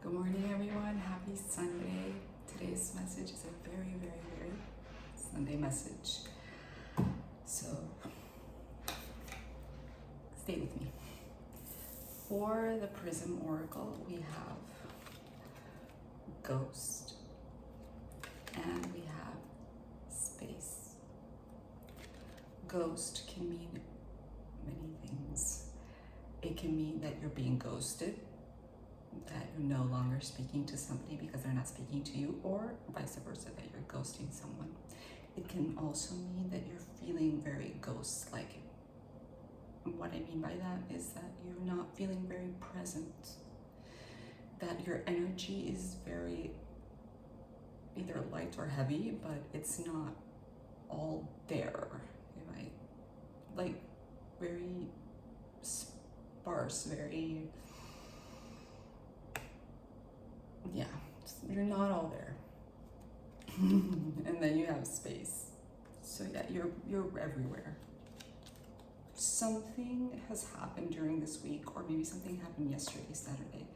Good morning, everyone. Happy Sunday. Today's message is a very, very, very Sunday message. So stay with me. For the Prism Oracle, we have Ghost and we have Space. Ghost can mean many things. It can mean that you're being ghosted, that you're no longer speaking to somebody because they're not speaking to you, or vice versa, that you're ghosting someone. It can also mean that you're feeling very ghost-like. What I mean by that is that you're not feeling very present, that your energy is very either light or heavy, but it's not all there. Like very sparse, very, yeah, you're not all there. And then you have Space. So yeah, you're everywhere. Something has happened during this week, or maybe something happened yesterday, Saturday,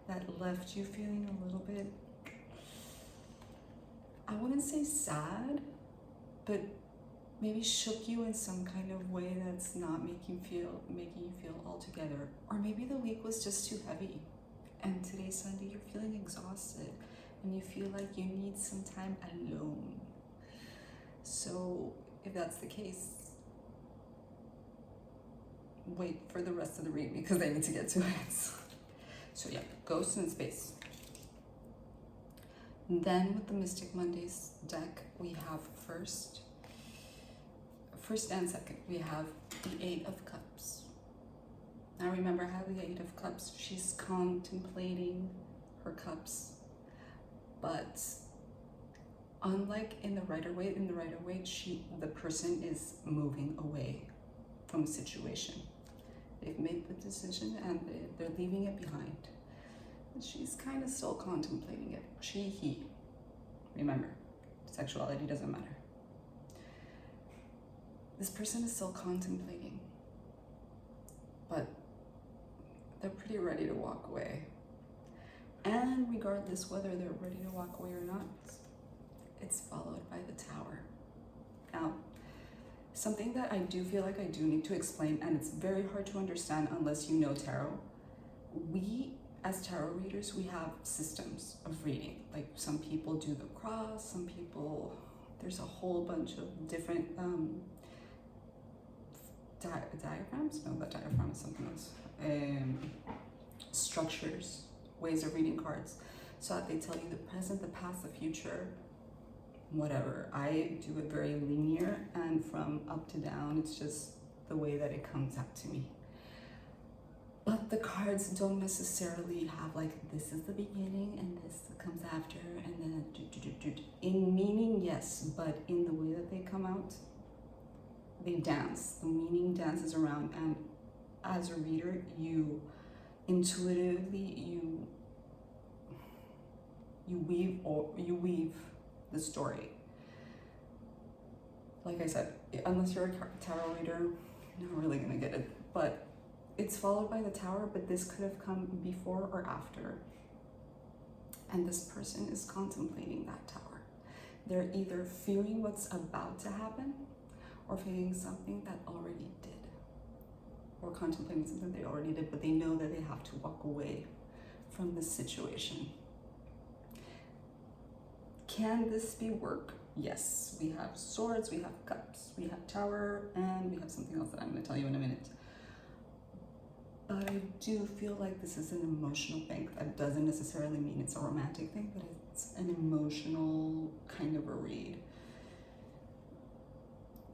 that left you feeling a little bit, I wouldn't say sad, but maybe shook you in some kind of way that's not making you feel all together. Or maybe the week was just too heavy, and today, Sunday, you're feeling exhausted and you feel like you need some time alone. So if that's the case, wait for the rest of the read because I need to get to it. So yeah, Ghost and Space. Then with the Mystic Mondays deck, we have first and second, we have the Eight of Cups. Now remember how the Eight of Cups, she's contemplating her cups, but unlike in the Rider-Waite, the person is moving away from a situation. They've made the decision and they're leaving it behind. She's kind of still contemplating it. She, he. Remember, sexuality doesn't matter. This person is still contemplating, but they're pretty ready to walk away. And regardless whether they're ready to walk away or not, it's followed by the Tower. Now, something that I do feel like I do need to explain, and it's very hard to understand unless you know tarot. We, as tarot readers, we have systems of reading. Like some people do the cross, some people, there's a whole bunch of different diagrams? No, that diagram is something else. Structures, ways of reading cards. So that they tell you the present, the past, the future, whatever. I do it very linear and from up to down. It's just the way that it comes out to me. But the cards don't necessarily have like, this is the beginning and this comes after, and then in meaning, yes, but in the way that they come out, they dance. The meaning dances around, and as a reader, you intuitively you weave the story. Like I said, unless you're a tarot reader, you're not really gonna get it. But it's followed by the Tower, but this could have come before or after. And this person is contemplating that Tower. They're either fearing what's about to happen, or feeling something that already did, or contemplating something they already did, but they know that they have to walk away from this situation. Can this be work? Yes. We have Swords, we have Cups, we have Tower, and we have something else that I'm going to tell you in a minute. But I do feel like this is an emotional thing. That doesn't necessarily mean it's a romantic thing, but it's an emotional kind of a read.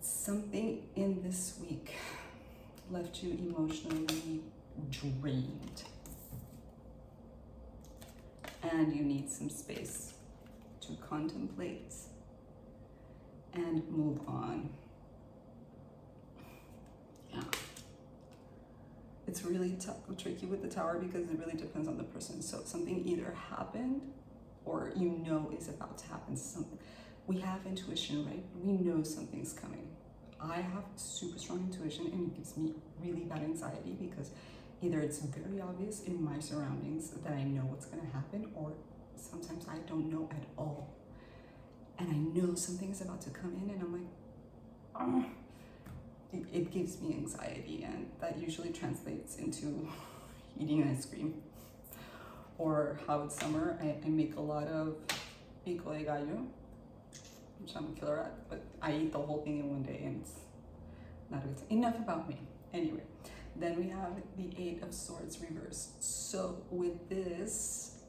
Something in this week left you emotionally drained, and you need some space to contemplate and move on. Yeah. It's really tricky with the Tower because it really depends on the person. So something either happened or you know is about to happen. We have intuition, right? We know something's coming. I have super strong intuition, and it gives me really bad anxiety because Either it's very obvious in my surroundings that I know what's going to happen, or sometimes I don't know at all. And I know something's about to come in, and I'm like, oh. It gives me anxiety, and that usually translates into eating ice cream. Or how it's summer, I make a lot of pico de gallo, which I'm a killer at, but I eat the whole thing in one day, and it's not a good time. Enough about me. Anyway, then we have the Eight of Swords reversed. So with this,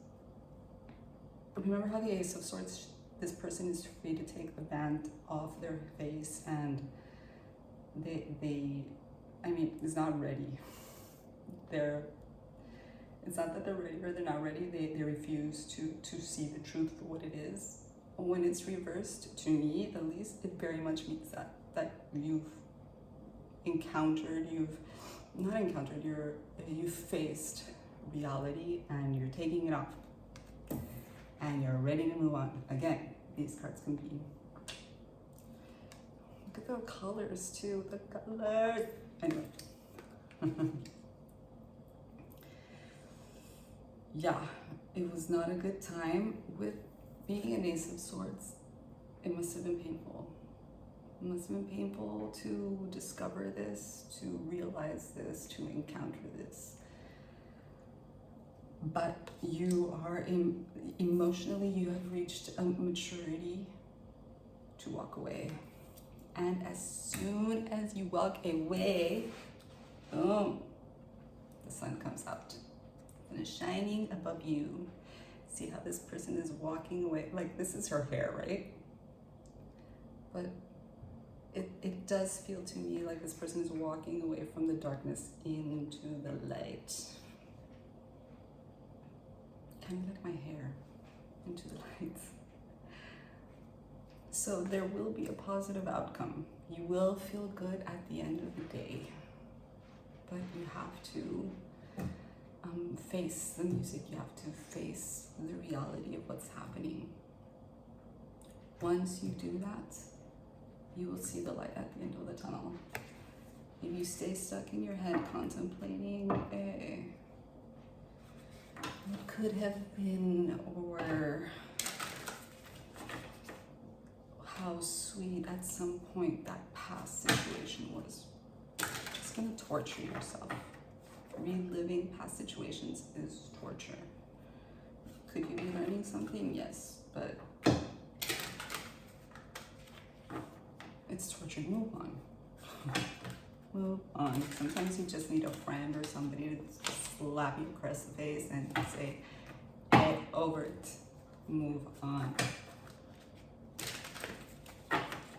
remember how the Ace of Swords, this person is free to take the band off their face, and I mean, it's not ready. It's not that they're ready or they're not ready. They refuse to see the truth for what it is. When it's reversed, to me at least, it very much means that you've you've faced reality, and you're taking it off, and you're ready to move on. Again, these cards can be, look at the colors too, the colors. Anyway. Yeah, it was not a good time with being an Ace of Swords. It must have been painful. It must have been painful to discover this, to realize this, to encounter this. But you are emotionally, you have reached a maturity to walk away. And as soon as you walk away, boom, the sun comes out and is shining above you. See how this person is walking away? Like, this is her hair, right? But it does feel to me like this person is walking away from the darkness into the light. Kind of like my hair, into the light. So there will be a positive outcome. You will feel good at the end of the day, but you have to face the music. You have to face the reality of what's happening. Once you do that, you will see the light at the end of the tunnel. If you stay stuck in your head contemplating what could have been, or how sweet at some point that past situation was, it's gonna torture yourself. Reliving past situations is torture. Could you be learning something? Yes, but it's torture. Move on. Move on. Sometimes you just need a friend or somebody to slap you across the face and say, get over it. Move on.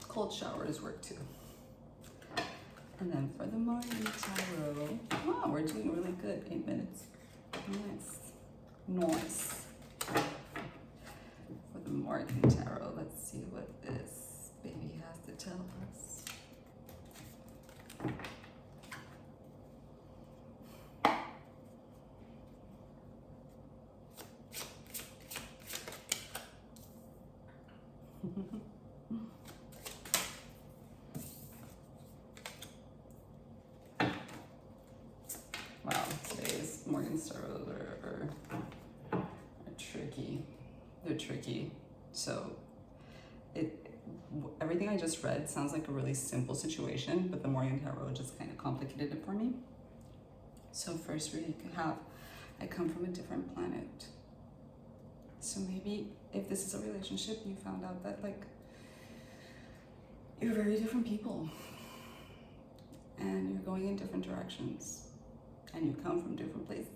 Cold showers work too. And then for the Morgan Tarot, wow, we're doing really good. 8 minutes. Nice. For the Morgan Tarot, let's see what this baby has to tell us. Wow, today's Morgan Tarots are tricky. They're tricky. So everything I just read sounds like a really simple situation, but the Morgan Tarot just kind of complicated it for me. So first read, you can have, I come from a different planet. So maybe if this is a relationship, you found out that like you're very different people and you're going in different directions and you come from different places.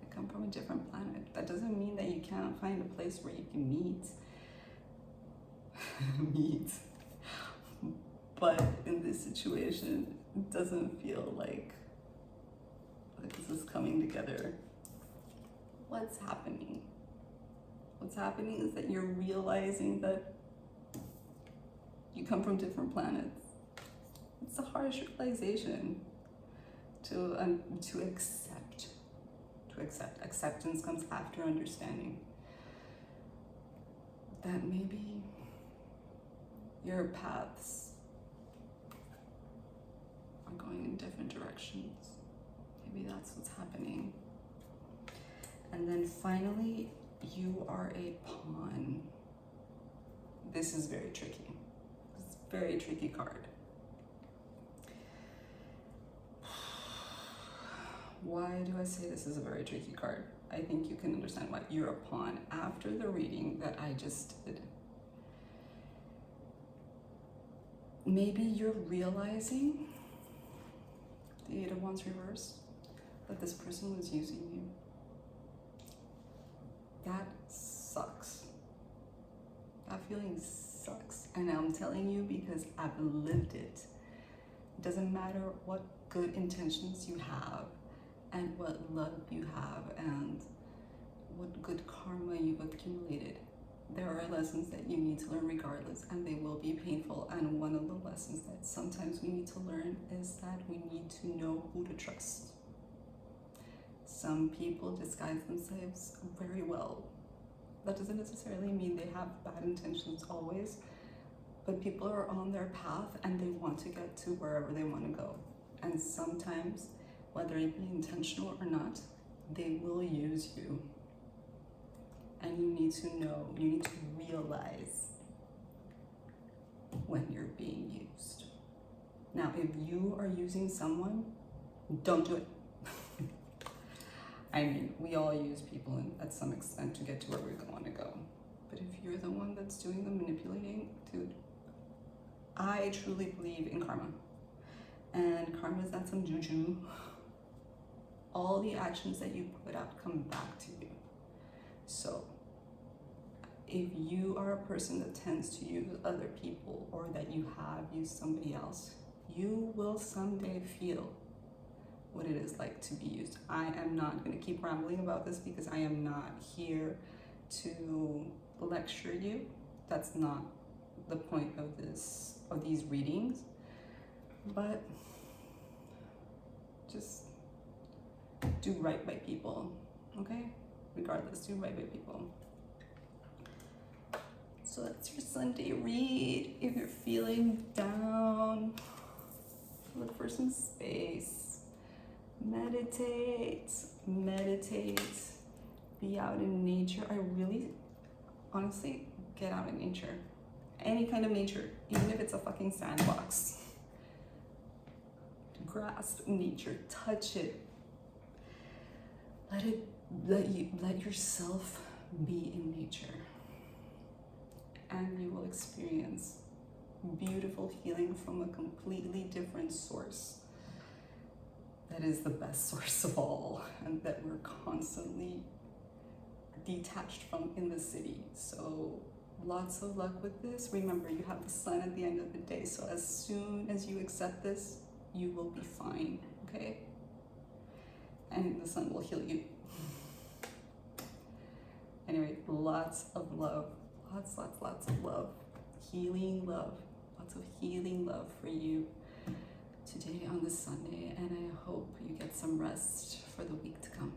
I come from a different planet. That doesn't mean that you can't find a place where you can meet. But in this situation, it doesn't feel like this is coming together. What's happening? What's happening is that you're realizing that you come from different planets. It's a harsh realization to accept. Acceptance comes after understanding. That maybe your paths are going in different directions. Maybe that's what's happening. And then finally, you are a pawn. This is very tricky. It's a very tricky card. Why do I say this is a very tricky card? I think you can understand why. You're a pawn. After the reading that I just did, maybe you're realizing, the 8 of Wands reversed, that this person was using you. That sucks. That feeling sucks. And I'm telling you because I've lived it. It doesn't matter what good intentions you have and what love you have and what good karma you've accumulated. There are lessons that you need to learn regardless, and they will be painful. And one of the lessons that sometimes we need to learn is that we need to know who to trust. Some people disguise themselves very well. That doesn't necessarily mean they have bad intentions always, but people are on their path and they want to get to wherever they want to go. And sometimes, whether it be intentional or not, they will use you. And you need to know, you need to realize when you're being used. Now, if you are using someone, don't do it. I mean, we all use people at some extent to get to where we want to go. But if you're the one that's doing the manipulating, dude, I truly believe in karma. And karma is not some juju. All the actions that you put out come back to you. So if you are a person that tends to use other people, or that you have used somebody else, you will someday feel what it is like to be used. I am not going to keep rambling about this because I am not here to lecture you. That's not the point of these readings. But just do right by people, okay? Regardless, do right by people. So that's your Sunday read. If you're feeling down, look for some space. Meditate, be out in nature. I really, honestly, get out in nature. Any kind of nature, even if it's a fucking sandbox. Grasp nature, touch it. Let yourself be in nature. And you will experience beautiful healing from a completely different source. That is the best source of all, and that we're constantly detached from in the city. So lots of luck with this. Remember, you have the sun at the end of the day, so as soon as you accept this, you will be fine, okay? And the sun will heal you. Anyway, lots of love, lots of love, healing love, lots of healing love for you today on this Sunday, and I hope you get some rest for the week to come.